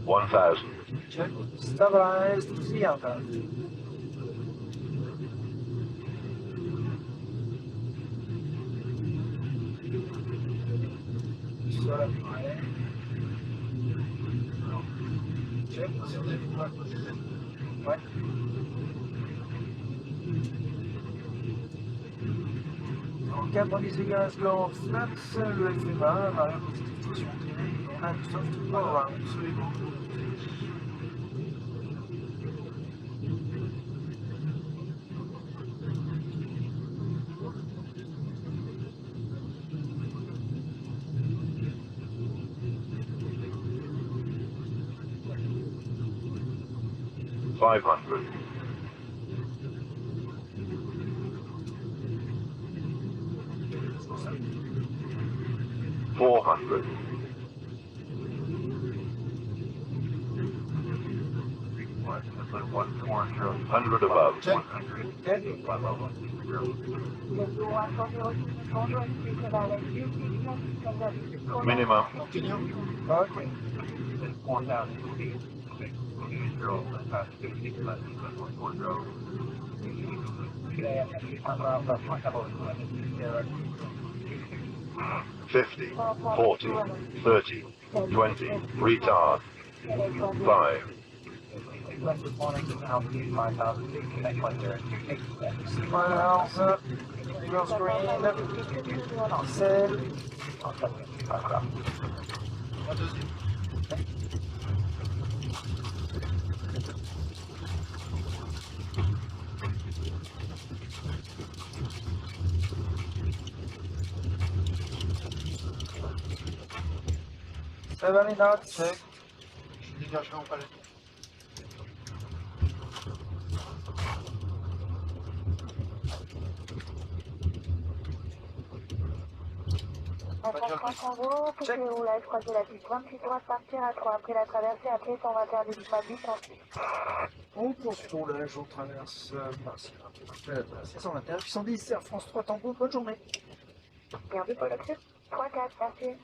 1000. Check. Stabilized 300. Sol appareil. Check. Ouais. En cas pour les égages blancs flat, le FMA va reconstitution directe and soft around. 500. 400. 100 above. Check. Okay. Minimum. Continue. Okay. 50, 40, 30, 20, retard. 5. Miles up. Eagle screen. Set. Seven knots. Check. Je dégagerai en palette. Check. Roulage, croisez la piste 28 droite, partir à 3 après la traversée, après 121 début ma bus ensuite. On poursuit le roulage, on traverse Marseille, 621, 810, Air France 3 Tango, bonne journée. Bien vu, Paul, 3-4, merci.